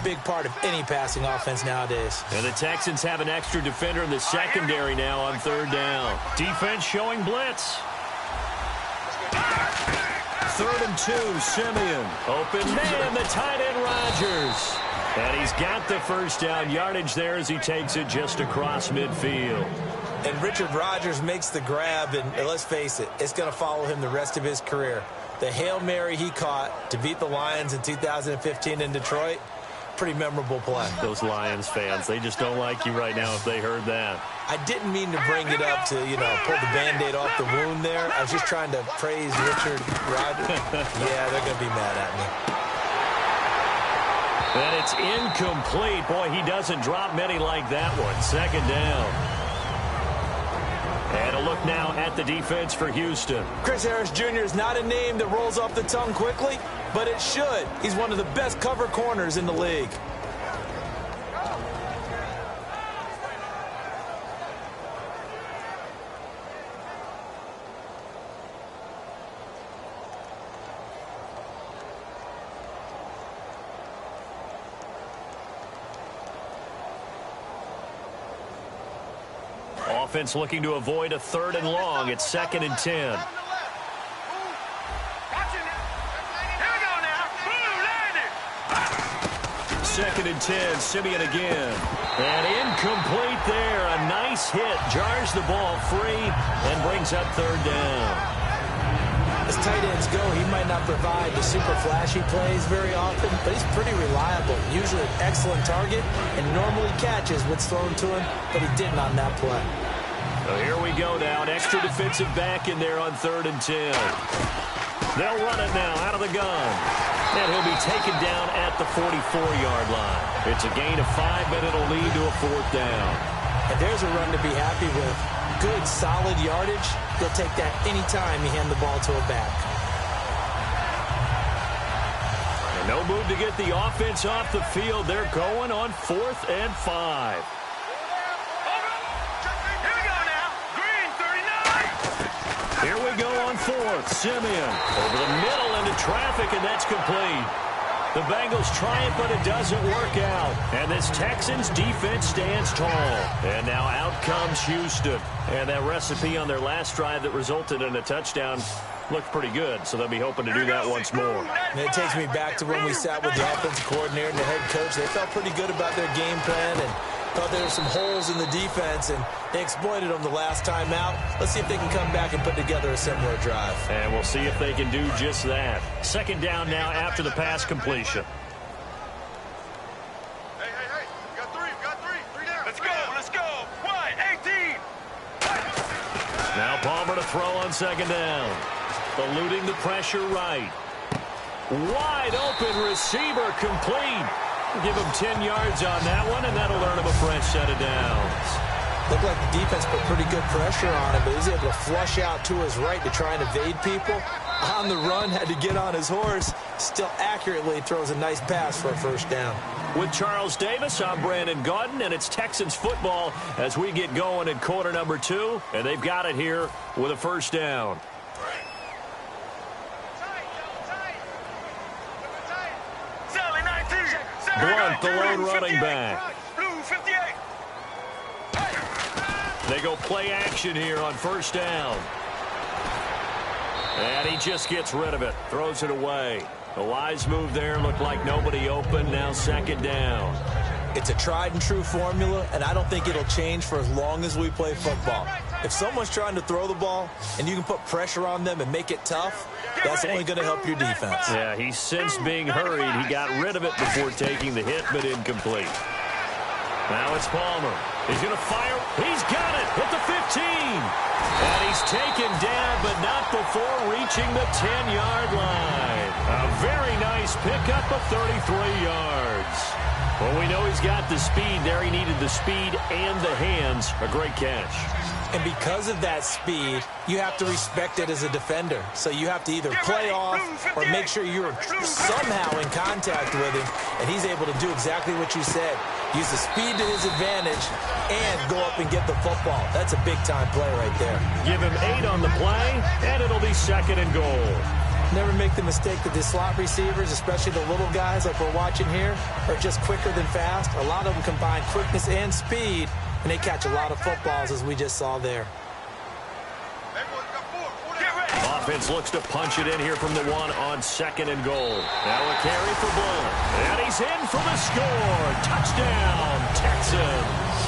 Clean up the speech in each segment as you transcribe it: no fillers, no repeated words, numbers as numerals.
big part of any passing offense nowadays. And the Texans have an extra defender in the secondary now on third down. Defense showing blitz. 3rd and 2, Simeon. Open man, the tight end Rodgers. And he's got the first down yardage there as he takes it just across midfield. And Richard Rodgers makes the grab, and let's face it, it's going to follow him the rest of his career. The Hail Mary he caught to beat the Lions in 2015 in Detroit, pretty memorable play. Those Lions fans, they just don't like you right now if they heard that. I didn't mean to bring it up to, pull the Band-Aid off the wound there. I was just trying to praise Richard Rodgers. Yeah, they're going to be mad at me. And it's incomplete. Boy, he doesn't drop many like that one. 2nd down. And a look now at the defense for Houston. Chris Harris Jr. is not a name that rolls off the tongue quickly, but it should. He's one of the best cover corners in the league. Offense looking to avoid a 3rd and long. It's 2nd and 10. Second and 10, Simeon again. And incomplete there. A nice hit. Jars the ball free and brings up 3rd down. As tight ends go, he might not provide the super flashy plays very often, but he's pretty reliable. Usually an excellent target and normally catches what's thrown to him, but he didn't on that play. So here we go now. An extra defensive back in there on 3rd and 10. They'll run it now out of the gun. And he'll be taken down at the 44-yard line. It's a gain of 5, but it'll lead to a 4th down. And there's a run to be happy with. Good, solid yardage. He'll take that anytime you hand the ball to a back. And no move to get the offense off the field. They're going on 4th and 5. Here we go on 4th. Simeon over the middle into traffic, and that's complete. The Bengals try it, but it doesn't work out. And this Texans defense stands tall. And now out comes Houston. And that recipe on their last drive that resulted in a touchdown looked pretty good, so they'll be hoping to do that once more. And it takes me back to when we sat with the offensive coordinator and the head coach. They felt pretty good about their game plan and thought there were some holes in the defense, and they exploited them the last time out. Let's see if they can come back and put together a similar drive. And we'll see if they can do just that. 2nd down now after the pass completion. Hey, we got 3 down. Let's go. Wide, 18. Now Palmer to throw on 2nd down. Eluding the pressure right. Wide open receiver complete. Give him 10 yards on that one, and that'll earn him a fresh set of downs. Looked like the defense put pretty good pressure on him, but he's able to flush out to his right to try and evade people. On the run, had to get on his horse. Still accurately throws a nice pass for a 1st down. With Charles Davis, I'm Brandon Gaudin, and it's Texans football as we get going in quarter number 2, and they've got it here with a 1st down. Blunt, the lone running back. They go play action here on 1st down. And he just gets rid of it, throws it away. The wise move there, looked like nobody open, now 2nd down. It's a tried-and-true formula, and I don't think it'll change for as long as we play football. If someone's trying to throw the ball and you can put pressure on them and make it tough, that's only going to help your defense. Yeah, he's since being hurried. He got rid of it before taking the hit, but incomplete. Now it's Palmer. He's going to fire. He's got it at the 15. And he's taken down, but not before reaching the 10-yard line. A very nice pickup of 33 yards. Well, we know he's got the speed there. He needed the speed and the hands. A great catch. And because of that speed, you have to respect it as a defender. So you have to either play off or make sure you're somehow in contact with him. And he's able to do exactly what you said. Use the speed to his advantage and go up and get the football. That's a big-time play right there. Give him 8 on the play, and it'll be 2nd and goal. Never make the mistake that the slot receivers, especially the little guys like we're watching here, are just quicker than fast. A lot of them combine quickness and speed, and they catch a lot of footballs, as we just saw there. Offense looks to punch it in here from the 1 on 2nd and goal. Now a carry for Blunt. And he's in for the score. Touchdown, Texans.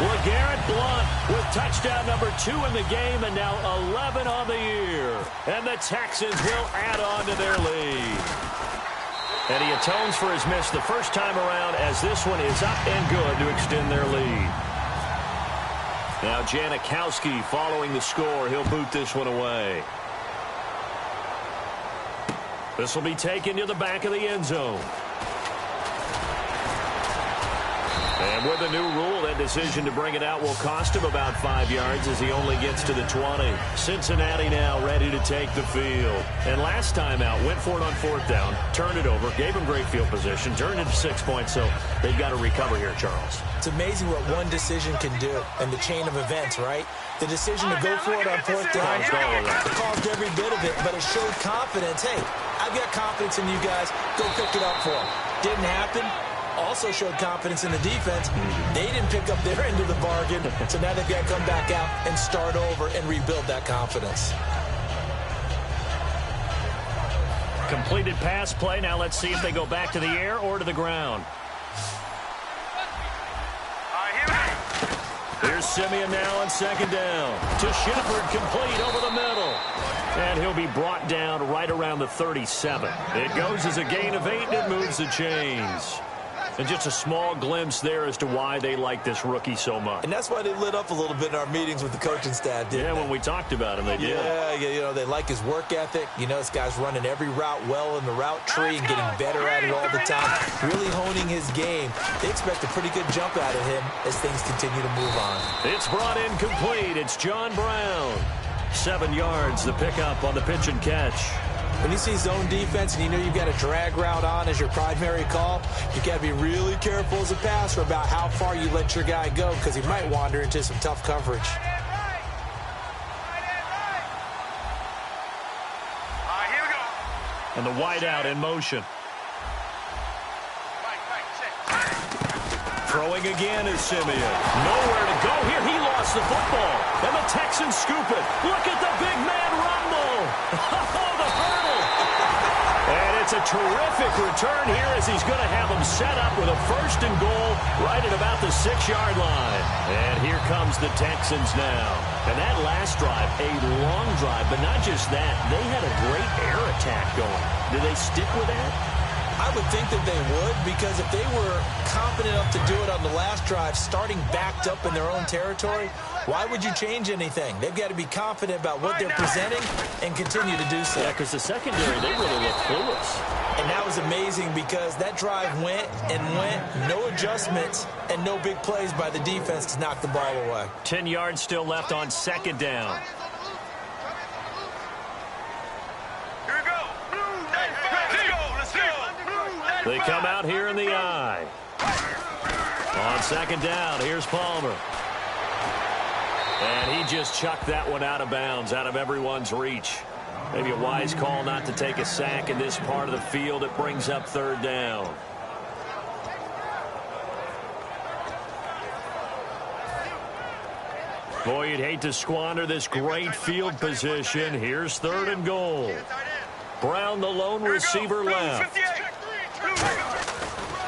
LeGarrette Blunt with touchdown number 2 in the game, and now 11 on the year. And the Texans will add on to their lead. And he atones for his miss the first time around, as this one is up and good to extend their lead. Now Janikowski following the score. He'll boot this one away. This will be taken to the back of the end zone. And with the new rule, that decision to bring it out will cost him about 5 yards as he only gets to the 20. Cincinnati now ready to take the field. And last time out, went for it on 4th down, turned it over, gave him great field position, turned it to 6 points, so they've got to recover here, Charles. It's amazing what one decision can do in the chain of events, right? The decision to go for it on 4th down caused every bit of it, but it showed confidence. Hey, I've got confidence in you guys. Go pick it up for them. Didn't happen. Also showed confidence in the defense. They didn't pick up their end of the bargain, so now they've got to come back out and start over and rebuild that confidence. Completed pass play. Now let's see if they go back to the air or to the ground. Here's Simeon now on 2nd down. To Shepard, complete over the middle. And he'll be brought down right around the 37. It goes as a gain of 8, and it moves the chains. And just a small glimpse there as to why they like this rookie so much. And that's why they lit up a little bit in our meetings with the coaching staff, didn't they? When we talked about him, they did. Yeah, you know, they like his work ethic. You know, this guy's running every route well in the route tree and getting better at it all the time, really honing his game. They expect a pretty good jump out of him as things continue to move on. It's brought in complete. It's John Brown. 7 yards, the pickup on the pitch and catch. When you see zone defense and you know you've got a drag route on as your primary call, you've got to be really careful as a passer about how far you let your guy go, because he might wander into some tough coverage. Here we go. And the wideout in motion. Throwing again is Simeon. Nowhere to go here. He lost the football. And the Texans scoop it. Look at the big man rumble. Oh, the hurdle. And it's a terrific return here as he's going to have him set up with a 1st and goal right at about the 6-yard line. And here comes the Texans now. And that last drive, a long drive, but not just that. They had a great air attack going. Do they stick with that? I would think that they would, because if they were confident enough to do it on the last drive, starting backed up in their own territory, why would you change anything? They've got to be confident about what they're presenting and continue to do so. Yeah, because the secondary, they really look clueless. And that was amazing because that drive went and went, no adjustments, and no big plays by the defense to knock the ball away. 10 yards still left on 2nd down. They come out here in the eye. On 2nd down, here's Palmer. And he just chucked that one out of bounds, out of everyone's reach. Maybe a wise call not to take a sack in this part of the field. It brings up 3rd down. Boy, you'd hate to squander this great field position. Here's 3rd and goal. Brown, the lone receiver, left.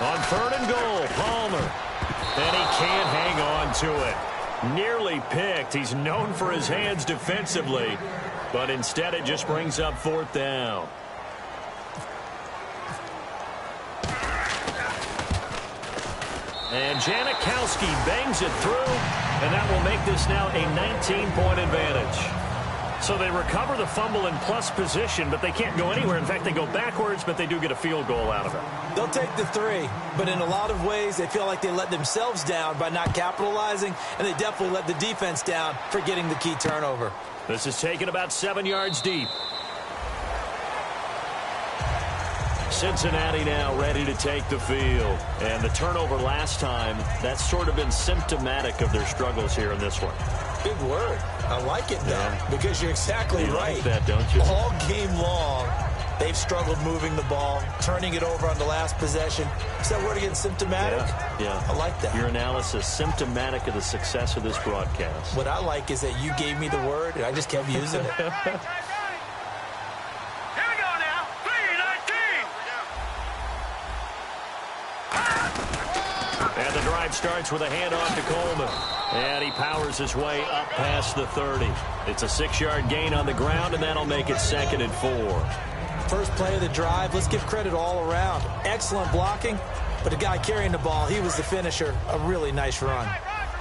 On 3rd and goal, Palmer. And he can't hang on to it. Nearly picked. He's known for his hands defensively, but instead it just brings up 4th down. And Janikowski bangs it through, and that will make this now a 19-point advantage. So they recover the fumble in plus position, but they can't go anywhere. In fact, they go backwards, but they do get a field goal out of it. They'll take the 3, but in a lot of ways, they feel like they let themselves down by not capitalizing, and they definitely let the defense down for getting the key turnover. This is taken about 7 yards deep. Cincinnati now ready to take the field. And the turnover last time, that's sort of been symptomatic of their struggles here in this one. Big word. I like it, though, because you're exactly right. Like that, don't you? All game long, They've struggled moving the ball, turning it over on the last possession. Is that word again, symptomatic? Yeah. I like that. Your analysis, symptomatic of the success of this broadcast. What I like is that you gave me the word, and I just kept using it. Here we go now. 3-19. And the drive starts with a handoff to Coleman. And he powers his way up past the 30. It's a 6-yard gain on the ground, and that'll make it 2nd and 4. First play of the drive, let's give credit all around. Excellent blocking, but the guy carrying the ball, he was the finisher. A really nice run.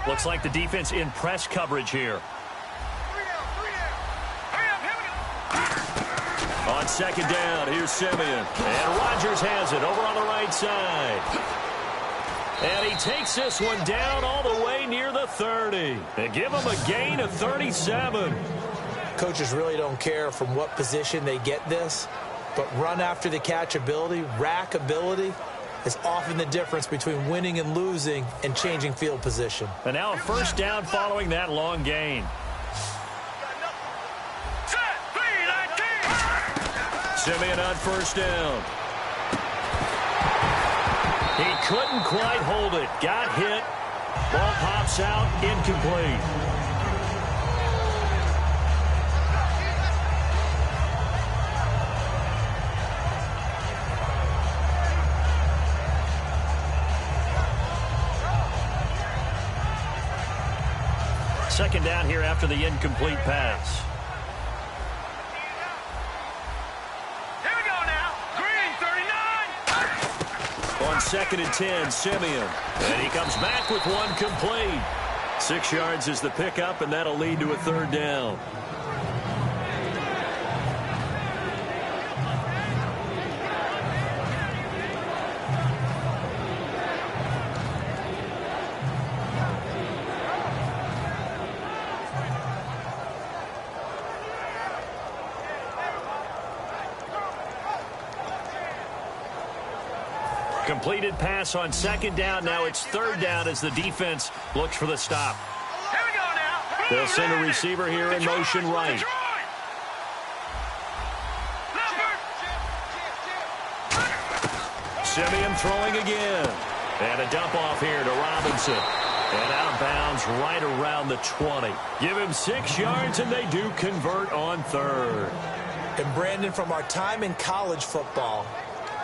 Looks like the defense in press coverage here. On 2nd down, here's Simeon. And Rodgers has it over on the right side. And he takes this one down all the way near the 30. And give him a gain of 37. Coaches really don't care from what position they get this, but run after the catch ability, rack ability, is often the difference between winning and losing and changing field position. And now a 1st down following that long gain. Simeon on 1st down. He couldn't quite hold it. Got hit. Ball pops out. Incomplete. Second down here after the incomplete pass. Here we go now. Green 39. On 2nd and 10, Simeon. And he comes back with one complete. 6 yards is the pickup, and that'll lead to a 3rd down. Completed pass on 2nd down. Now it's 3rd down as the defense looks for the stop. Here we go now. They'll send a receiver here in motion right. Simeon throwing again. And a dump off here to Robinson. And out of bounds right around the 20. Give him 6 yards, and they do convert on 3rd. And Brandon, from our time in college football,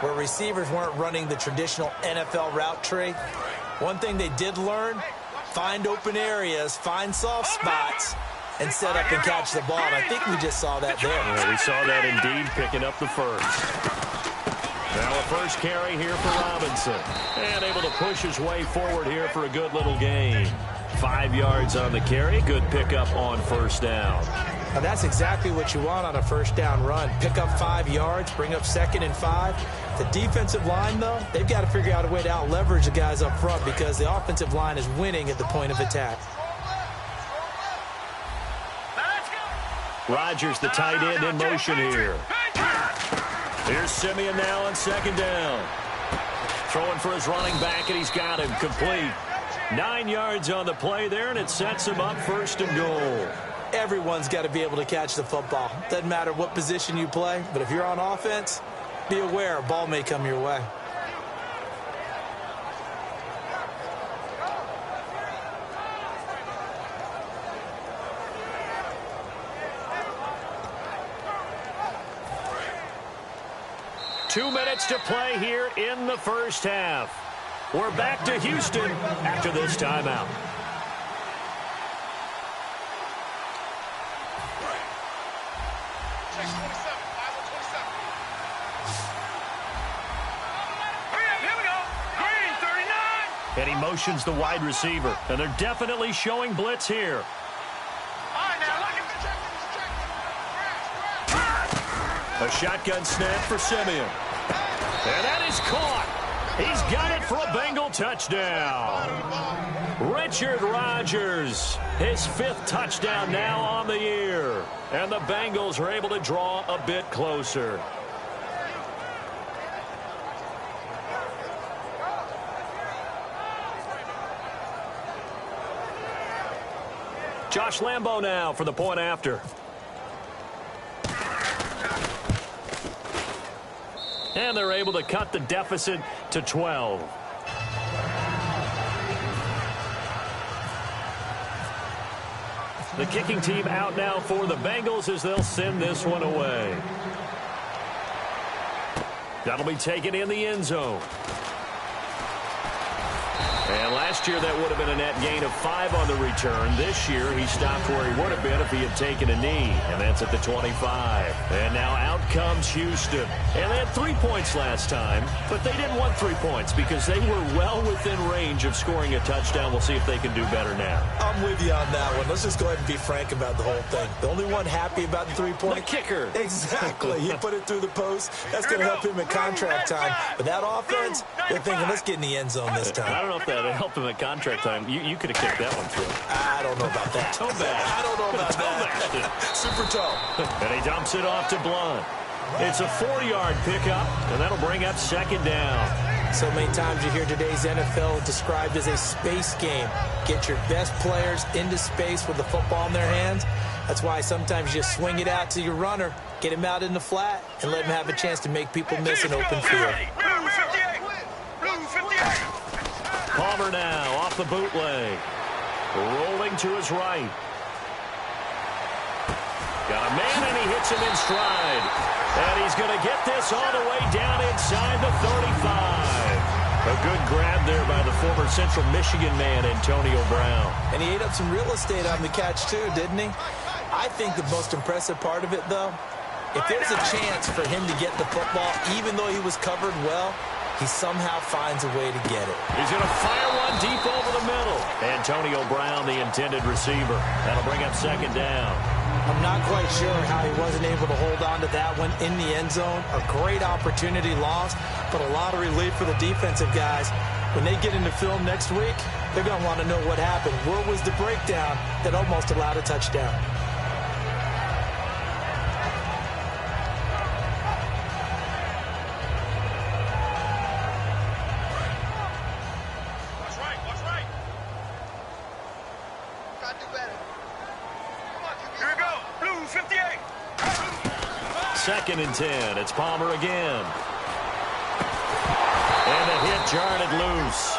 where receivers weren't running the traditional NFL route tree, one thing they did learn, find open areas, find soft spots, and set up and catch the ball. And I think we just saw that there. Yeah, we saw that indeed, picking up the 1st. Now a 1st carry here for Robinson. And able to push his way forward here for a good little gain. 5 yards on the carry. Good pickup on 1st down. Now that's exactly what you want on a 1st down run. Pick up 5 yards, bring up 2nd and 5. The defensive line, though, they've got to figure out a way to out-leverage the guys up front because the offensive line is winning at the point of attack. Rodgers, the tight end, in motion here. Here's Simeon now on 2nd down. Throwing for his running back, and he's got him complete. 9 yards on the play there, and it sets him up 1st and goal. Everyone's got to be able to catch the football. Doesn't matter what position you play, but if you're on offense, be aware a ball may come your way. Two minutes to play here in the 1st half. We're back to Houston after this timeout. And he motions the wide receiver. And they're definitely showing blitz here. A shotgun snap for Simeon. And that is caught. He's got it for a Bengal touchdown. Richard Rodgers, his 5th touchdown now on the year. And the Bengals are able to draw a bit closer. Josh Lambo now for the point after. And they're able to cut the deficit to 12. The kicking team out now for the Bengals as they'll send this one away. That'll be taken in the end zone. And last year that would have been a net gain of 5 on the return. This year he stopped where he would have been if he had taken a knee. And that's at the 25. And now out comes Houston. And they had 3 points last time. But they didn't want 3 points because they were well within range of scoring a touchdown. We'll see if they can do better now. I'm with you on that one. Let's just go ahead and be frank about the whole thing. The only one happy about the 3-point. The kicker. Exactly. He put it through the post. That's going to help him in contract time. But that offense, they're thinking, let's get in the end zone this time. I don't know if that helped him at contract time. You could have kicked that one through. I don't know about that. Toe bash. I don't know about that. Super toe. And he dumps it off to Blunt. It's a 4-yard pickup, and that'll bring up second down. So many times you hear today's NFL described as a space game. Get your best players into space with the football in their hands. That's why sometimes you swing it out to your runner, get him out in the flat, and let him have a chance to make people miss an open field. Palmer now off the bootleg. Rolling to his right. Got a man, and he hits him in stride. And he's going to get this all the way down inside the 35. A good grab there by the former Central Michigan man, Antonio Brown. And he ate up some real estate on the catch, too, didn't he? I think the most impressive part of it, though, if there's a chance for him to get the football, even though he was covered well, he somehow finds a way to get it. He's going to fire one deep over the middle. Antonio Brown, the intended receiver. That'll bring up second down. I'm not quite sure how he wasn't able to hold on to that one in the end zone. A great opportunity lost, but a lot of relief for the defensive guys. When they get into film next week, they're going to want to know what happened. Where was the breakdown that almost allowed a touchdown? Second and 10. It's Palmer again. And the hit jarred it loose.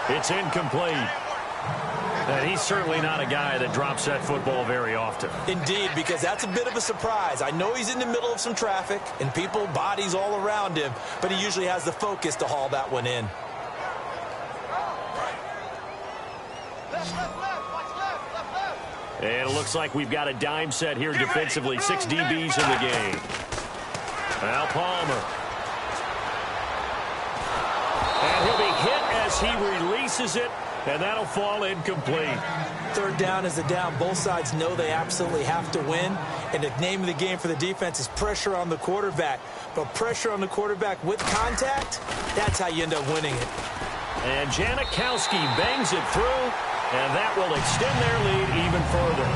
It's incomplete. And he's certainly not a guy that drops that football very often. Indeed, because that's a bit of a surprise. I know he's in the middle of some traffic and people, bodies all around him, but he usually has the focus to haul that one in. And it looks like we've got a dime set here defensively. 6 DBs in the game. Now Palmer. And he'll be hit as he releases it, and that'll fall incomplete. Third down is a down. Both sides know they absolutely have to win, and the name of the game for the defense is pressure on the quarterback. But pressure on the quarterback with contact, that's how you end up winning it. And Janikowski bangs it through, and that will extend their lead even further.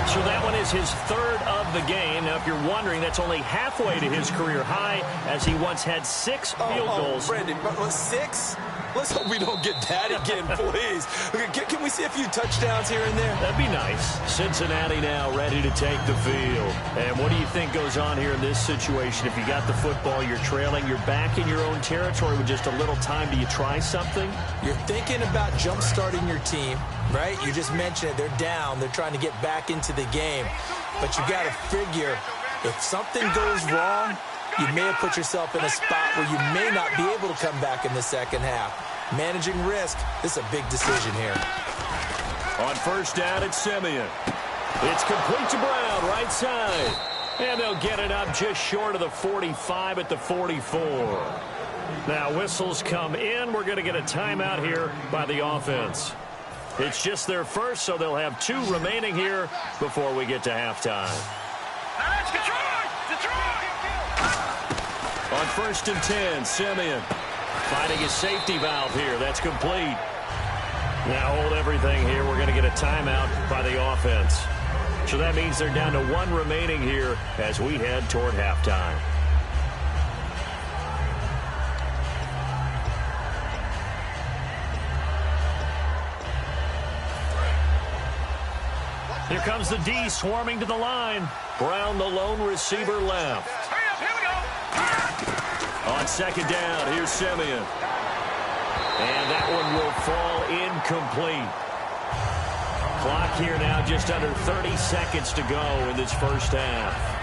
So that one is his third of the game. Now, if you're wondering, that's only halfway to his career high, as he once had 6 field goals. Brandon, 6? Let's hope we don't get that again, please. Can we see a few touchdowns here and there? That'd be nice. Cincinnati now ready to take the field. And what do you think goes on here in this situation? If you got the football, you're trailing, you're back in your own territory with just a little time. Do you try something? You're thinking about jump-starting your team, right? You just mentioned it. They're down. They're trying to get back into the game. But you got to figure, if something goes wrong, you may have put yourself in a spot where you may not be able to come back in the second half. Managing risk, this is a big decision here. On first down, it's Simeon. It's complete to Brown, right side. And they'll get it up just short of the 45 at the 44. Now whistles come in. We're going to get a timeout here by the offense. It's just their first, so they'll have 2 remaining here before we get to halftime. That's Detroit! On first and 10, Simeon finding his safety valve here. That's complete. Now hold everything here. We're going to get a timeout by the offense. So that means they're down to 1 remaining here as we head toward halftime. Here comes the D swarming to the line. Brown, the lone receiver, left. Hurry up, here we go! On second down. Here's Simeon. And that one will fall incomplete. Clock here now just under 30 seconds to go in this first half.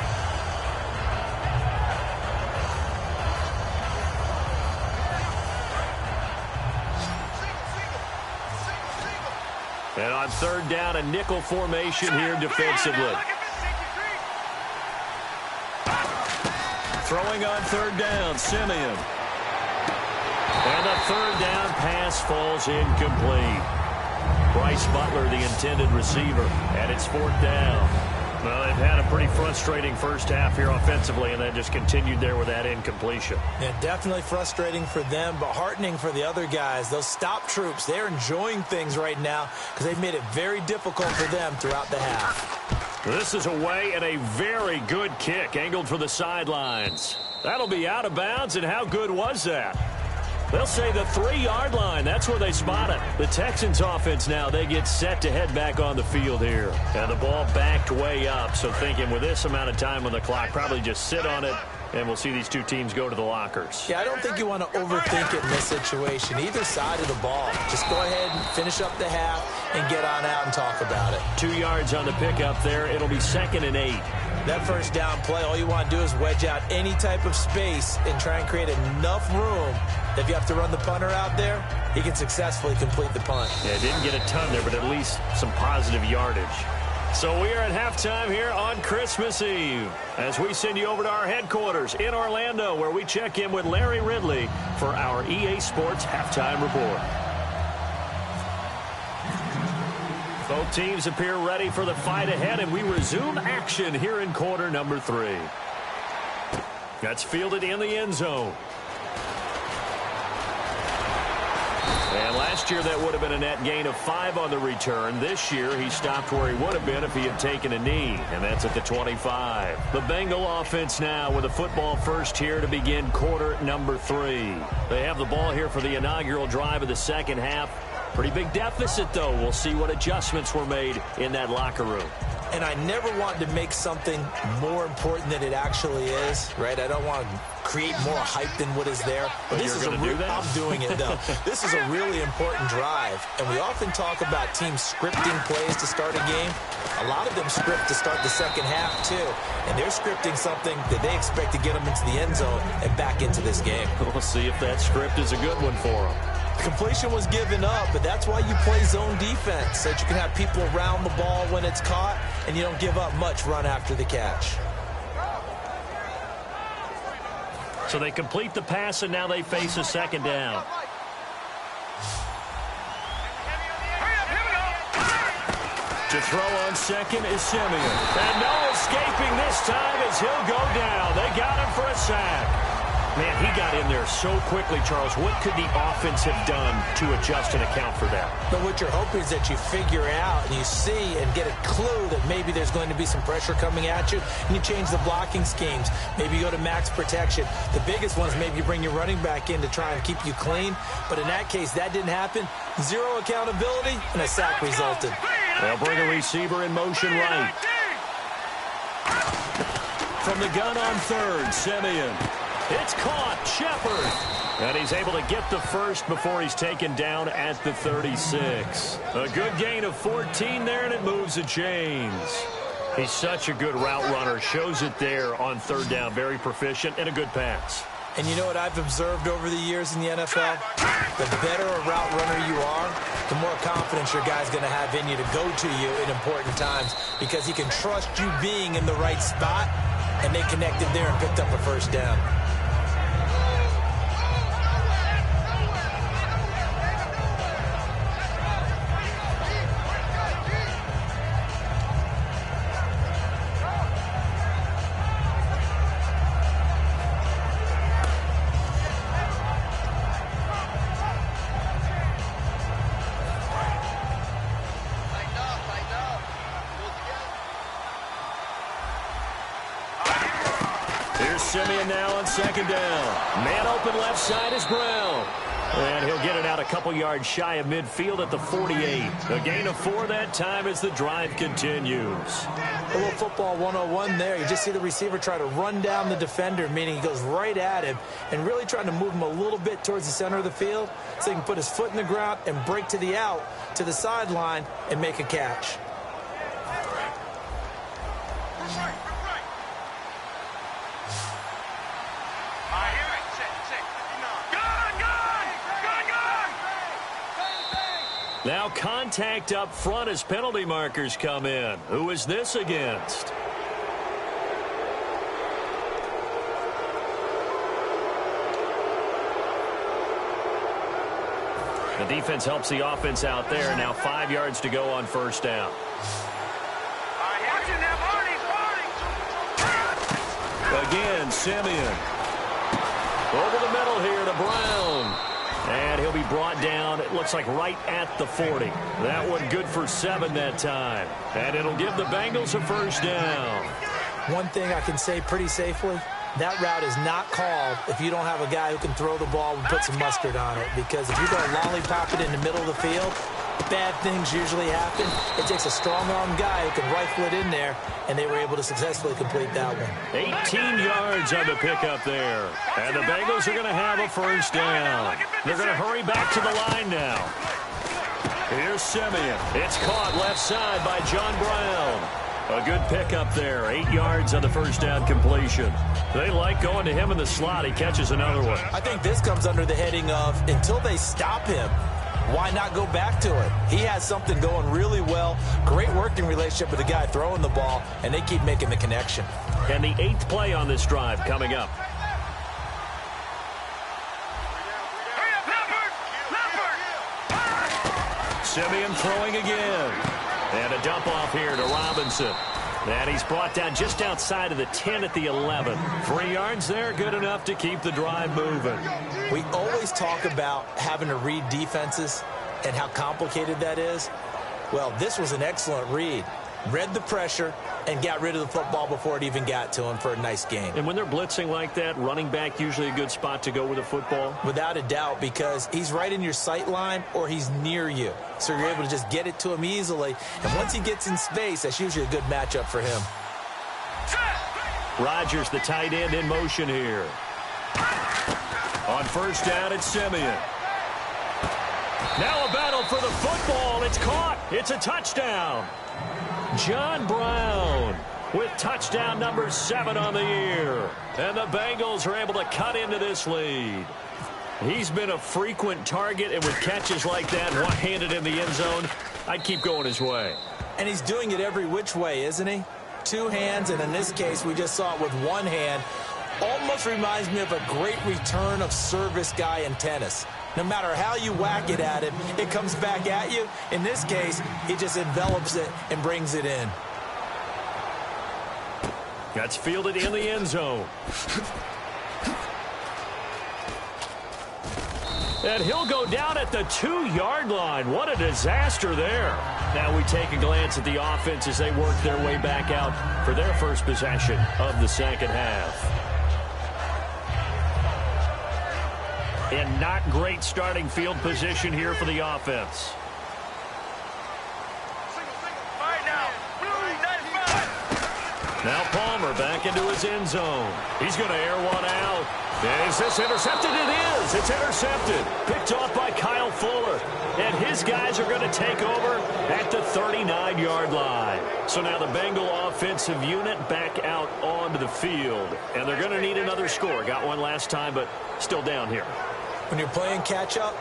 And on third down, a nickel formation here defensively. Throwing on third down, Simeon. And the third down pass falls incomplete. Bryce Butler, the intended receiver, and it's fourth down. Well, they've had a pretty frustrating first half here offensively, and then just continued there with that incompletion. Yeah, definitely frustrating for them, but heartening for the other guys. Those stop troops, they're enjoying things right now because they've made it very difficult for them throughout the half. This is away and a very good kick angled for the sidelines. That'll be out of bounds, and how good was that? They'll say the 3-yard line. That's where they spot it. The Texans offense now, they get set to head back on the field here. And the ball backed way up. So thinking with this amount of time on the clock, probably just sit on it, and we'll see these two teams go to the lockers. Yeah, I don't think you want to overthink it in this situation. Either side of the ball. Just go ahead and finish up the half and get on out and talk about it. 2 yards on the pickup there. It'll be 2nd and 8. That first down play, all you want to do is wedge out any type of space and try and create enough room. If you have to run the punter out there, he can successfully complete the punt. Yeah, didn't get a ton there, but at least some positive yardage. So we are at halftime here on Christmas Eve as we send you over to our headquarters in Orlando, where we check in with Larry Ridley for our EA Sports Halftime Report. Both teams appear ready for the fight ahead, and we resume action here in quarter number 3. That's fielded in the end zone. And last year that would have been a net gain of 5 on the return. This year he stopped where he would have been if he had taken a knee, and that's at the 25. The Bengal offense now with a football first here to begin quarter number 3. They have the ball here for the inaugural drive of the second half. Pretty big deficit, though. We'll see what adjustments were made in that locker room. And I never want to make something more important than it actually is, right? I don't want to create more hype than what is there. But this is a do that? I'm doing it, though. This is a really important drive. And we often talk about teams scripting plays to start a game. A lot of them script to start the second half, too. And they're scripting something that they expect to get them into the end zone and back into this game. We'll see if that script is a good one for them. Completion was given up, but that's why you play zone defense, so that you can have people around the ball when it's caught, and you don't give up much run after the catch. So they complete the pass, and now they face a second down. To throw on second is Simeon. And no escaping this time as he'll go down. They got him for a sack. Man, he got in there so quickly, Charles. What could the offense have done to adjust and account for that? But what you're hoping is that you figure out and you see and get a clue that maybe there's going to be some pressure coming at you, and you change the blocking schemes. Maybe you go to max protection. The biggest one is maybe you bring your running back in to try and keep you clean. But in that case, that didn't happen. Zero accountability, and a sack resulted. They'll bring a receiver in motion right. From the gun on third, Simeon. It's caught, Shepard. And he's able to get the first before he's taken down at the 36. A good gain of 14 there, and it moves the chains. He's such a good route runner. Shows it there on third down. Very proficient and a good pass. And you know what I've observed over the years in the NFL? The better a route runner you are, the more confidence your guy's going to have in you to go to you in important times, because he can trust you being in the right spot, and they connected there and picked up a first down. Here's Simeon now on second down. Man open left side is Brown. And he'll get it out a couple yards shy of midfield at the 48. A gain of 4 that time as the drive continues. A little football 101 there. You just see the receiver try to run down the defender, meaning he goes right at him and really trying to move him a little bit towards the center of the field so he can put his foot in the ground and break to the out, to the sideline, and make a catch. Now contact up front as penalty markers come in. Who is this against? The defense helps the offense out there. Now 5 yards to go on first down. Again, Simeon. Over the middle here to Brown. And he'll be brought down, it looks like right at the 40. That one good for 7 that time. And it'll give the Bengals a first down. One thing I can say pretty safely, that route is not called if you don't have a guy who can throw the ball and put some mustard on it. Because if you're going to lollipop it in the middle of the field, bad things usually happen. It takes a strong-arm guy who can rifle it in there, and they were able to successfully complete that one. 18 yards on the pickup there. And the Bengals are going to have a first down. They're going to hurry back to the line now. Here's Simeon. It's caught left side by John Brown. A good pickup there. 8 yards on the first down completion. They like going to him in the slot. He catches another one. I think this comes under the heading of until they stop him, why not go back to it? He has something going really well. Great working relationship with the guy throwing the ball, and they keep making the connection. And the 8th play on this drive coming up. Simeon throwing again. And a dump off here to Robinson. And he's brought down just outside of the 10 at the 11. 3 yards there, good enough to keep the drive moving. We always talk about having to read defenses and how complicated that is. Well, this was an excellent read. Read the pressure and got rid of the football before it even got to him for a nice gain. And when they're blitzing like that, running back usually a good spot to go with the football? Without a doubt, because he's right in your sight line or he's near you. So you're able to just get it to him easily. And once he gets in space, that's usually a good matchup for him. Rodgers, the tight end, in motion here. On first down, it's Simeon. Now a battle for the football. It's caught. It's a touchdown. John Brown with touchdown number 7 on the year. And the Bengals are able to cut into this lead. He's been a frequent target, and with catches like that, one-handed in the end zone, I'd keep going his way. And he's doing it every which way, isn't he? 2 hands, and in this case, we just saw it with 1 hand. Almost reminds me of a great return of service guy in tennis. No matter how you whack it at him, it comes back at you. In this case, he just envelops it and brings it in. That's fielded in the end zone. And he'll go down at the 2-yard line. What a disaster there. Now we take a glance at the offense as they work their way back out for their first possession of the second half. And not great starting field position here for the offense. Now Palmer back into his end zone. He's going to air one out. Is this intercepted? It is. It's intercepted. Picked off by Kyle Fuller. And his guys are going to take over at the 39-yard line. So now the Bengal offensive unit back out onto the field. And they're going to need another score. Got one last time, but still down here. When you're playing catch-up,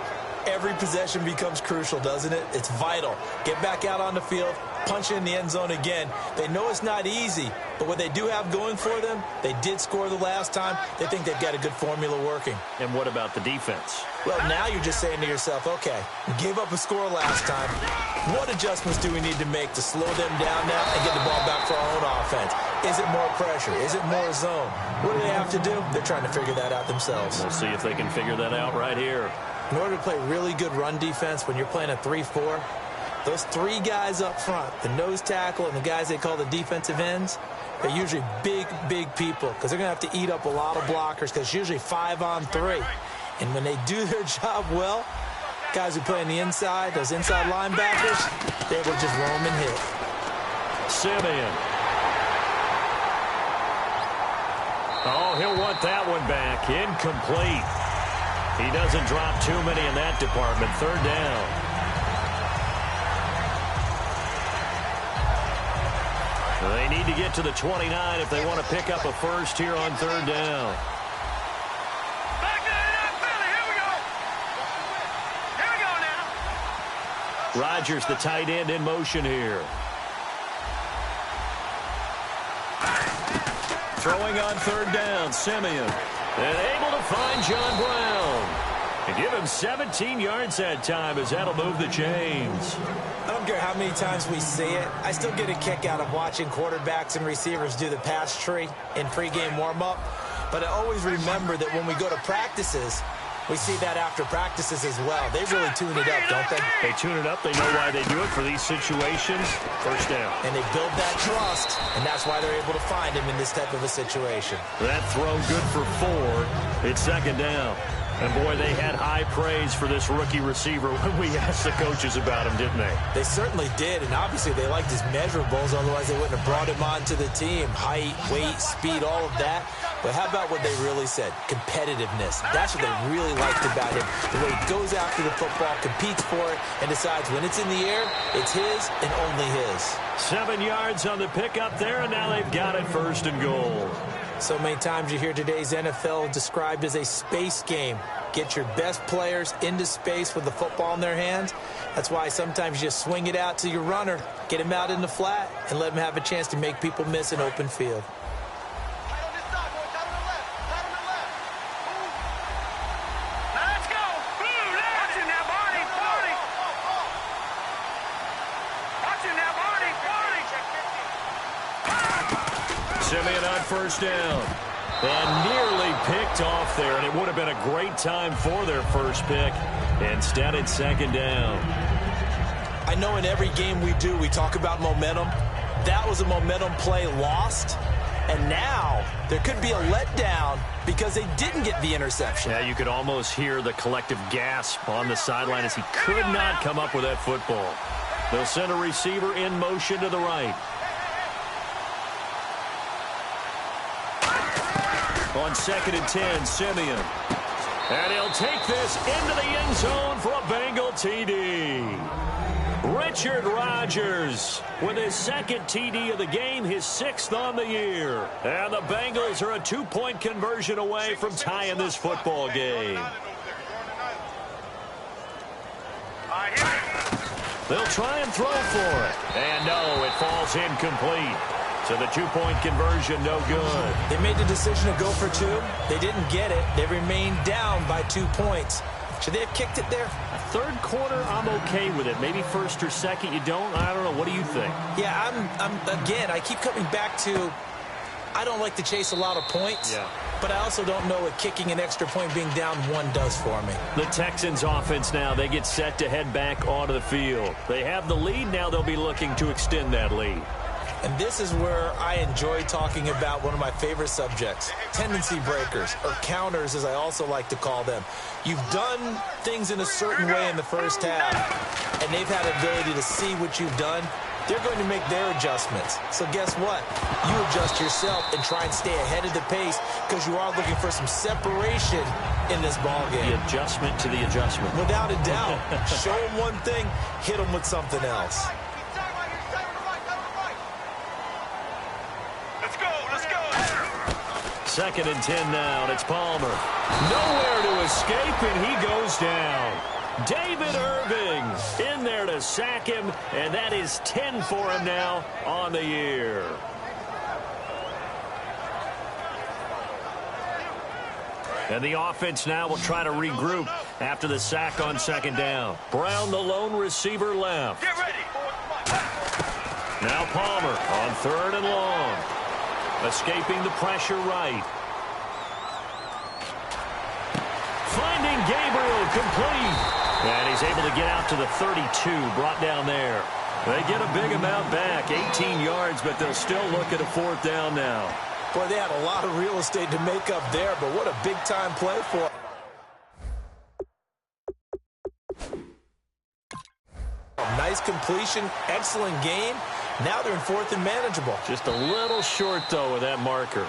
every possession becomes crucial, doesn't it? It's vital. Get back out on the field, punch in the end zone again. They know it's not easy, but what they do have going for them, they did score the last time. They think they've got a good formula working. And what about the defense? Well, now you're just saying to yourself, okay, we gave up a score last time. What adjustments do we need to make to slow them down now and get the ball back for our own offense? Is it more pressure? Is it more zone? What do they have to do? They're trying to figure that out themselves. We'll see if they can figure that out right here. In order to play really good run defense when you're playing a 3-4, those 3 guys up front, the nose tackle and the guys they call the defensive ends, they're usually big, big people because they're going to have to eat up a lot of blockers because it's usually 5 on 3. And when they do their job well, guys who play on the inside, those inside linebackers, they will just roam and hit. Simeon. Oh, he'll want that one back. Incomplete. He doesn't drop too many in that department. Third down. They need to get to the 29 if they want to pick up a first here on third down. Back it up, Billy. Here we go. Here we go now. Rodgers, the tight end, in motion here. Throwing on third down, Simeon. And able to find John Brown. And give him 17 yards that time as that'll move the chains. I don't care how many times we see it. I still get a kick out of watching quarterbacks and receivers do the pass tree in pregame warm-up. But I always remember that when we go to practices, we see that after practices as well. They really tune it up, don't they? They tune it up. They know why they do it for these situations. First down. And they build that trust, and that's why they're able to find him in this type of a situation. That throw good for 4. It's second down. And, boy, they had high praise for this rookie receiver when we asked the coaches about him, didn't they? They certainly did, and obviously they liked his measurables, otherwise they wouldn't have brought him onto the team. Height, weight, speed, all of that. But how about what they really said? Competitiveness. That's what they really liked about him. The way he goes after the football, competes for it, and decides when it's in the air, it's his and only his. 7 yards on the pickup there, and now they've got it first and goal. So many times you hear today's NFL described as a space game. Get your best players into space with the football in their hands. That's why sometimes you just swing it out to your runner, get him out in the flat, and let him have a chance to make people miss an open field. Let's go. Watching now, Barney. Watching now, Barney. Simeon on first down. And nearly picked off there, and it would have been a great time for their first pick. Instead, it's second down. I know in every game we do, we talk about momentum. That was a momentum play lost. And now there could be a letdown because they didn't get the interception. Yeah, you could almost hear the collective gasp on the sideline as he could not come up with that football. They'll send a receiver in motion to the right. On 2nd and 10, Simeon. And he'll take this into the end zone for a Bengal TD. Richard Rodgers with his second TD of the game, his 6th on the year. And the Bengals are a 2-point conversion away from tying this football game. They'll try and throw for it. And no, it falls incomplete. So the 2-point conversion, no good. They made the decision to go for 2. They didn't get it. They remained down by 2 points. Should they have kicked it there? Third quarter, I'm okay with it. Maybe first or second, you don't? I don't know. What do you think? Yeah, again, I keep coming back to I don't like to chase a lot of points. Yeah. But I also don't know what kicking an extra point being down 1 does for me. The Texans offense now, they get set to head back onto the field. They have the lead. Now they'll be looking to extend that lead. And this is where I enjoy talking about one of my favorite subjects, tendency breakers, or counters as I also like to call them. You've done things in a certain way in the first half, and they've had the ability to see what you've done. They're going to make their adjustments. So guess what? You adjust yourself and try and stay ahead of the pace because you are looking for some separation in this ball game. The adjustment to the adjustment. Without a doubt. Show them one thing, hit them with something else. Second and 10 now, and it's Palmer. Nowhere to escape, and he goes down. David Irving in there to sack him, and that is 10 for him now on the year. And the offense now will try to regroup after the sack on second down. Brown, the lone receiver, left. Get ready. Now Palmer on third and long. Escaping the pressure right. Finding Gabriel complete. And he's able to get out to the 32, brought down there. They get a big amount back, 18 yards, but they'll still look at a 4th down now. Boy, they had a lot of real estate to make up there, but what a big-time play for Nice completion, excellent gain. Now they're in 4th and manageable. Just a little short, though, with that marker.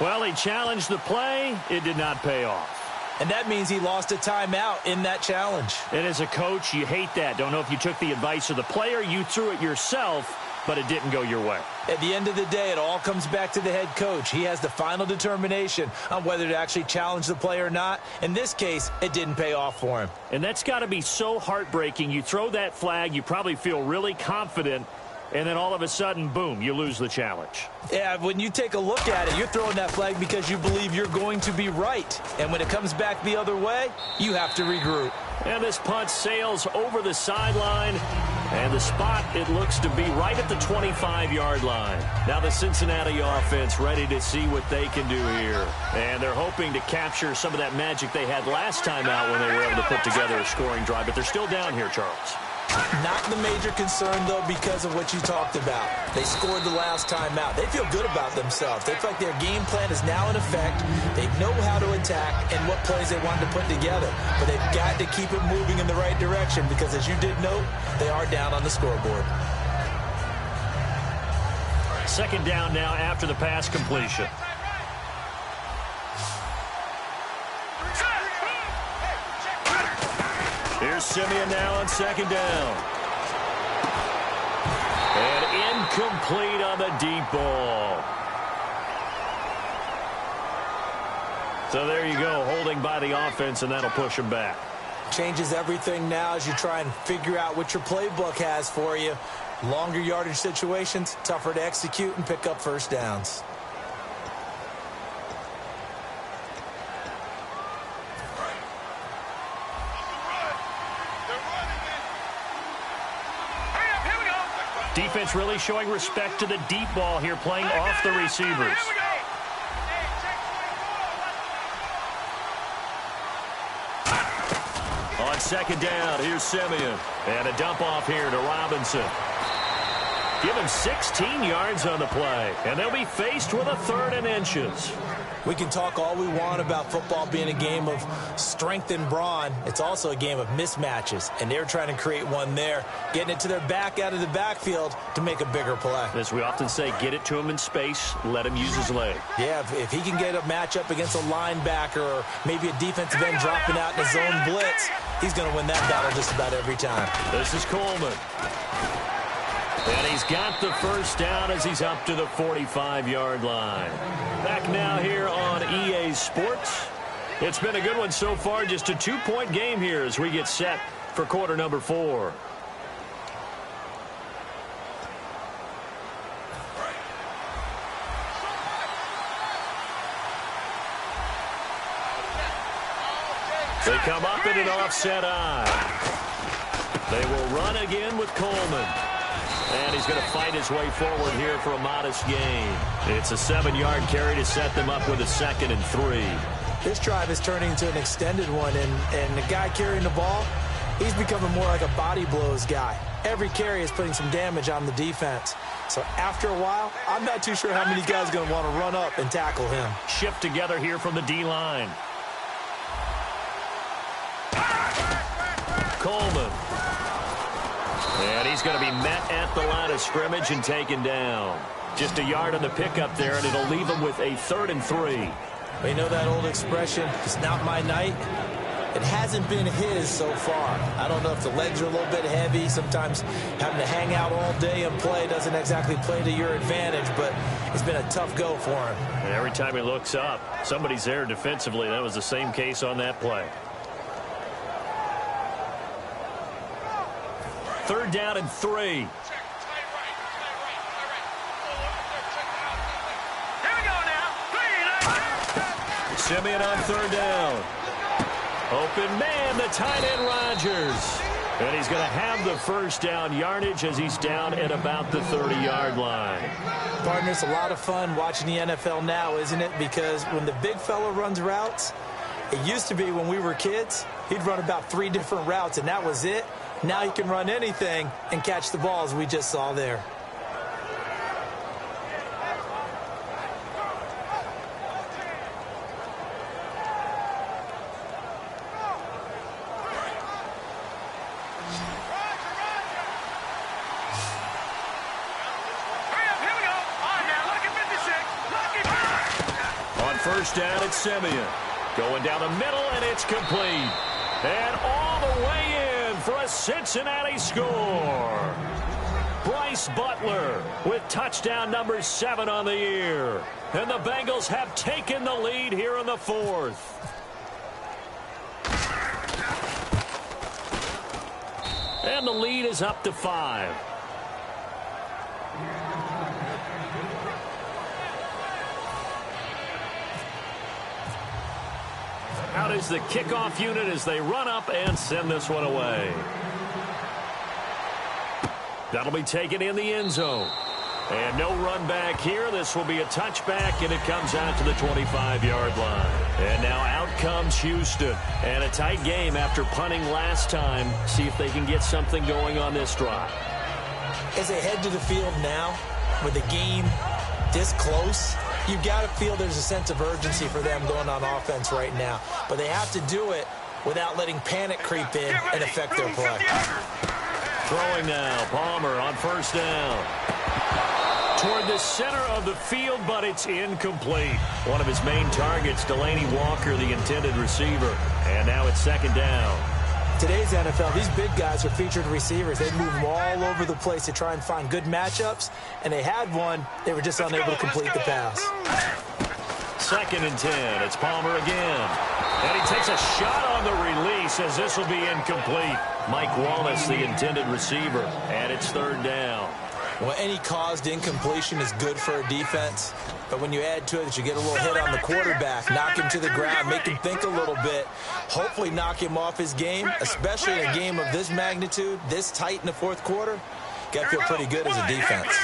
Well, he challenged the play. It did not pay off. And that means he lost a timeout in that challenge. And as a coach, you hate that. Don't know if you took the advice of the player, you threw it yourself, but it didn't go your way. At the end of the day, it all comes back to the head coach. He has the final determination on whether to actually challenge the play or not. In this case, it didn't pay off for him. And that's got to be so heartbreaking. You throw that flag, you probably feel really confident, and then all of a sudden, boom, you lose the challenge. Yeah, when you take a look at it, you're throwing that flag because you believe you're going to be right. And when it comes back the other way, you have to regroup. And this punt sails over the sideline. And the spot, it looks to be right at the 25-yard line. Now the Cincinnati offense ready to see what they can do here. And they're hoping to capture some of that magic they had last time out when they were able to put together a scoring drive. But they're still down here, Charles. Not the major concern, though, because of what you talked about. They scored the last time out. They feel good about themselves. They feel like their game plan is now in effect. They know how to attack and what plays they want to put together. But they've got to keep it moving in the right direction because, as you did note, they are down on the scoreboard. 2nd down now after the pass completion. Here's Simeon now on 2nd down. And incomplete on the deep ball. So there you go, holding by the offense, and that'll push him back. Changes everything now as you try and figure out what your playbook has for you. Longer yardage situations, tougher to execute and pick up 1st downs. Defense really showing respect to the deep ball here, playing off the receivers. On 2nd down, here's Simeon. And a dump off here to Robinson. Give him 16 yards on the play. And they'll be faced with a 3rd and inches. We can talk all we want about football being a game of strength and brawn. It's also a game of mismatches, and they're trying to create one there, getting it to their back out of the backfield to make a bigger play. As we often say, get it to him in space, let him use his leg. Yeah, if he can get a matchup against a linebacker or maybe a defensive end dropping out in a zone blitz, he's going to win that battle just about every time. This is Coleman. And he's got the 1st down as he's up to the 45-yard line. Back now here on EA Sports. It's been a good one so far. Just a 2-point game here as we get set for quarter number 4. They come up in an offset eye. They will run again with Coleman. And he's going to fight his way forward here for a modest gain. It's a 7-yard carry to set them up with a 2nd and 3. This drive is turning into an extended one, and the guy carrying the ball, he's becoming more like a body blows guy. Every carry is putting some damage on the defense. So after a while, I'm not too sure how many guys are going to want to run up and tackle him. Shift together here from the D-line. Coleman. And he's going to be met at the line of scrimmage and taken down. Just a yard on the pickup there, and it'll leave him with a 3rd and 3. Well, you know that old expression, it's not my night? It hasn't been his so far. I don't know if the legs are a little bit heavy. Sometimes having to hang out all day and play doesn't exactly play to your advantage, but it's been a tough go for him. And every time he looks up, somebody's there defensively. That was the same case on that play. 3rd down and 3. Simeon on 3rd down. Open man, the tight end Rodgers. And he's going to have the 1st down yardage as he's down at about the 30-yard line. Partner, it's a lot of fun watching the NFL now, isn't it? Because when the big fella runs routes, it used to be when we were kids, he'd run about 3 different routes, and that was it. Now he can run anything and catch the ball, as we just saw there. first down, it's Simeon. Going down the middle, and it's complete. And all the way in for a Cincinnati score. Bryce Butler with touchdown number 7 on the year. And the Bengals have taken the lead here in the 4th. And the lead is up to 5. Out is the kickoff unit as they run up and send this one away. That'll be taken in the end zone. And no run back here. This will be a touchback, and it comes out to the 25-yard line. And now out comes Houston. And a tight game after punting last time. See if they can get something going on this drive. As they head to the field now, with the game this close, you've got to feel there's a sense of urgency for them going on offense right now. But they have to do it without letting panic creep in and affect their play. Throwing now, Palmer on first down. Toward the center of the field, but it's incomplete. One of his main targets, Delaney Walker, the intended receiver. And now it's second down. Today's NFL, these big guys are featured receivers. They move them all over the place to try and find good matchups. And they had one. They were just unable to complete the pass. Second and 10. It's Palmer again. And he takes a shot on the release as this will be incomplete. Mike Wallace, the intended receiver. And it's third down. Well, any caused incompletion is good for a defense. But when you add to it that you get a little hit on the quarterback, knock him to the ground, make him think a little bit, hopefully knock him off his game, especially in a game of this magnitude, this tight in the fourth quarter, got to feel pretty good as a defense.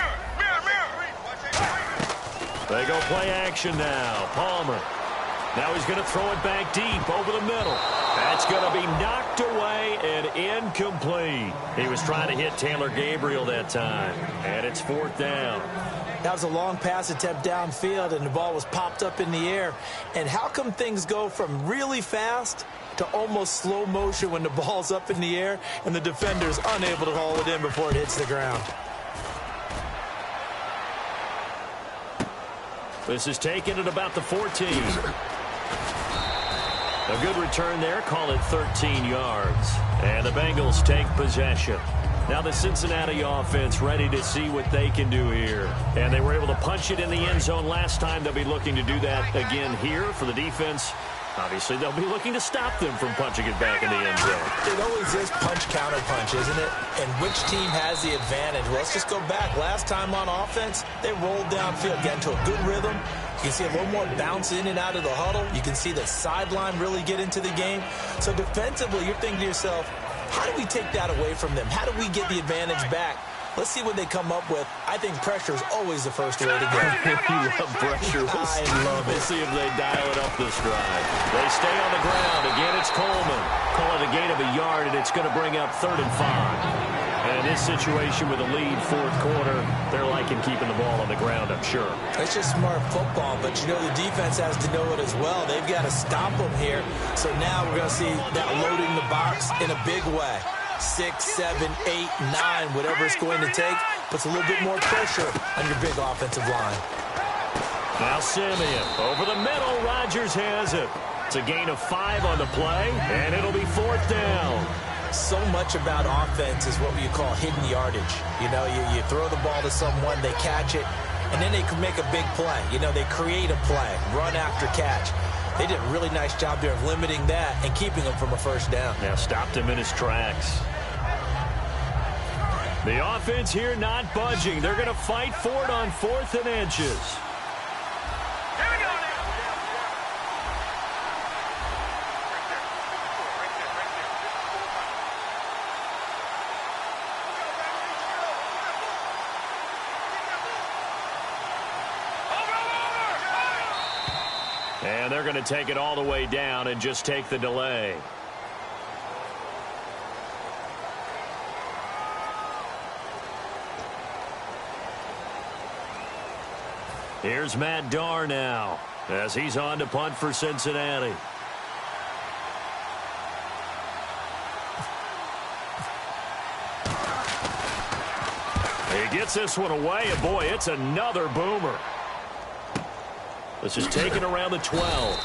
They go play action now. Palmer. Now he's going to throw it back deep over the middle. That's going to be knocked away and incomplete. He was trying to hit Taylor Gabriel that time. And it's fourth down. That was a long pass attempt downfield, and the ball was popped up in the air. And how come things go from really fast to almost slow motion when the ball's up in the air and the defender's unable to haul it in before it hits the ground? This is taken at about the 14. A good return there. Call it 13 yards. And the Bengals take possession. Now the Cincinnati offense ready to see what they can do here. And they were able to punch it in the end zone last time. They'll be looking to do that again here for the defense. Obviously, they'll be looking to stop them from punching it back in the end zone. It always is punch-counter-punch, isn't it? And which team has the advantage? Well, let's just go back. Last time on offense, they rolled downfield, got into a good rhythm. You can see a little more bounce in and out of the huddle. You can see the sideline really get into the game. So defensively, you're thinking to yourself, how do we take that away from them? How do we get the advantage back? Let's see what they come up with. I think pressure is always the first way to go. You love pressure. I love it. We'll see if they dial it up this drive. They stay on the ground. Again, it's Coleman. Call it a gain of a yard, and it's going to bring up 3rd and 5. And in this situation with a lead fourth quarter, they're liking keeping the ball on the ground, I'm sure. It's just smart football, but you know the defense has to know it as well. They've got to stop them here. So now we're going to see that loading the box in a big way. 6, 7, 8, 9, whatever it's going to take, puts a little bit more pressure on your big offensive line. Now Simeon over the middle. Rodgers has it. It's a gain of 5 on the play, and it'll be 4th down. So much about offense is what you call hidden yardage. You know, you throw the ball to someone, they catch it, and then they can make a big play. You know, they create a play, run after catch. They did a really nice job there of limiting that and keeping him from a first down. Now stopped him in his tracks. The offense here not budging. They're going to fight for it on 4th and inches. Here we go now. And they're going to take it all the way down and just take the delay. Here's Matt Darr now as he's on to punt for Cincinnati. He gets this one away, and boy, it's another boomer. This is taken around the 12.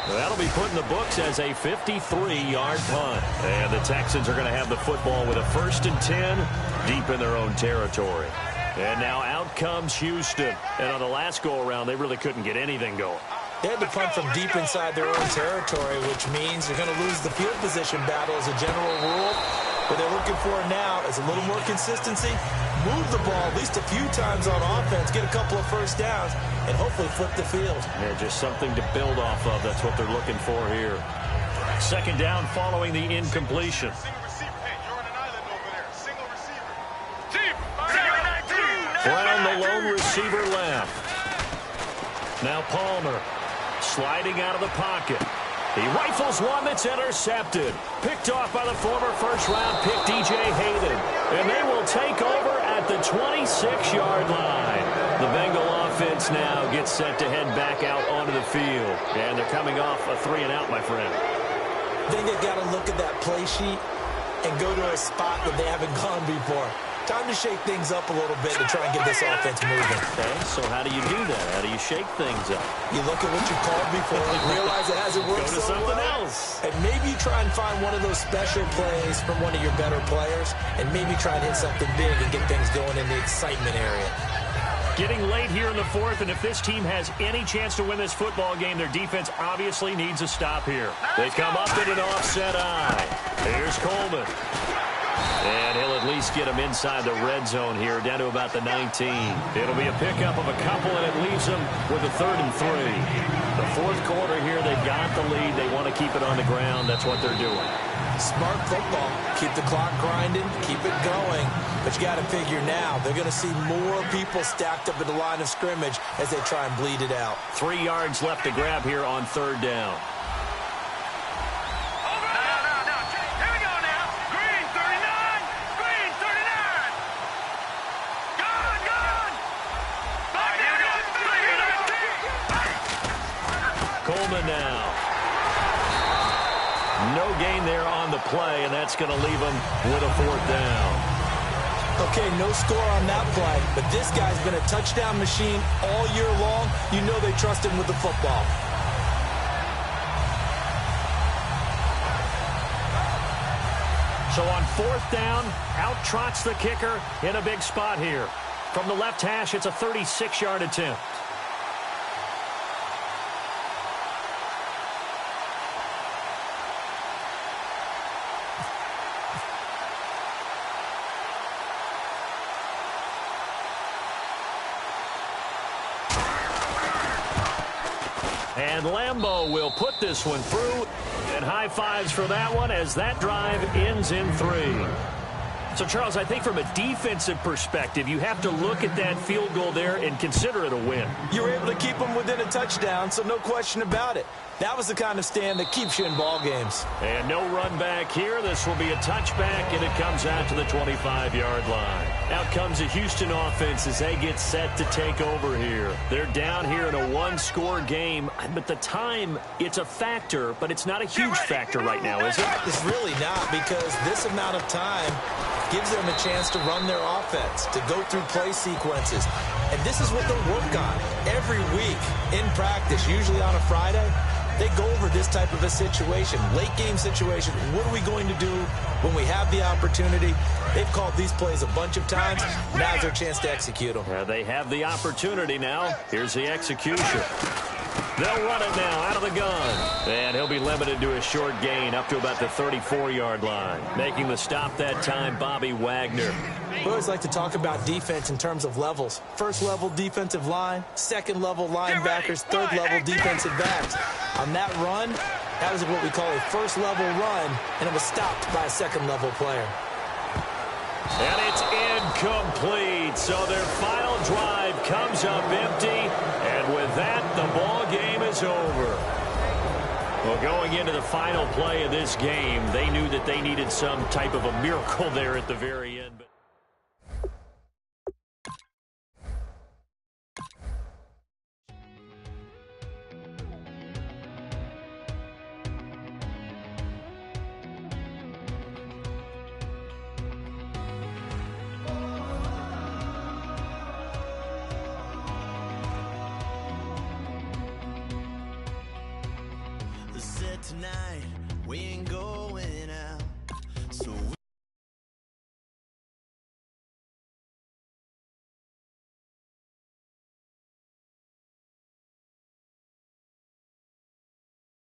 That'll be put in the books as a 53-yard punt. And the Texans are going to have the football with a 1st and 10 deep in their own territory. And now out comes Houston. And on the last go-around, they really couldn't get anything going. They had to punt from deep inside their own territory, which means you're going to lose the field position battle as a general rule. What they're looking for now is a little more consistency, move the ball at least a few times on offense, get a couple of first downs, and hopefully flip the field. Yeah, just something to build off of. That's what they're looking for here. 2nd down following the incompletion. Brown, the lone receiver left. Now Palmer sliding out of the pocket. He rifles one that's intercepted. Picked off by the former first-round pick, DJ Hayden. And they will take over at the 26-yard line. The Bengal offense now gets set to head back out onto the field. And they're coming off a 3-and-out, my friend. I think they've got to look at that play sheet and go to a spot that they haven't gone before. Time to shake things up a little bit to try and get this offense moving. Okay, so how do you do that? How do you shake things up? You look at what you called before and realize it hasn't worked so well. Go to something else. And maybe you try and find one of those special plays from one of your better players and maybe try and hit something big and get things going in the excitement area. Getting late here in the 4th, and if this team has any chance to win this football game, their defense obviously needs a stop here. They come up in an offset eye. Here's Coleman. And he'll at least get him inside the red zone here, down to about the 19. It'll be a pickup of a couple, and it leaves them with a 3rd and 3. The 4th quarter here, they've got the lead. They want to keep it on the ground. That's what they're doing. Smart football. Keep the clock grinding, keep it going. But you got to figure now, they're going to see more people stacked up at the line of scrimmage as they try and bleed it out. 3 yards left to grab here on 3rd down. Coleman now. No gain there on the play, and that's going to leave him with a 4th down. Okay, no score on that play, but this guy's been a touchdown machine all year long. You know they trust him with the football. So on 4th down, out trots the kicker in a big spot here. From the left hash, it's a 36-yard attempt. And Lambeau will put this one through. And high fives for that one as that drive ends in 3. So, Charles, I think from a defensive perspective, you have to look at that field goal there and consider it a win. You were able to keep them within a touchdown, so no question about it. That was the kind of stand that keeps you in ball games. And no run back here. This will be a touchback, and it comes out to the 25-yard line. Out comes the Houston offense as they get set to take over here. They're down here in a 1-score game, but the time, it's a factor, but it's not a huge factor right now, is it? It's really not, because this amount of time gives them a chance to run their offense, to go through play sequences. And this is what they'll work on every week in practice, usually on a Friday. They go over this type of a situation, late game situation. What are we going to do when we have the opportunity? They've called these plays a bunch of times. Now's their chance to execute them. They have the opportunity now. Here's the execution. They'll run it now out of the gun. And he'll be limited to a short gain up to about the 34-yard line. Making the stop that time, Bobby Wagner. We always like to talk about defense in terms of levels. First level defensive line, second level linebackers, third level defensive backs. On that run, that was what we call a first level run, and it was stopped by a second level player. And it's incomplete. So their final drive comes up empty. And with that, the ball game is over. Well, going into the final play of this game, they knew that they needed some type of a miracle there at the very end. tonight. We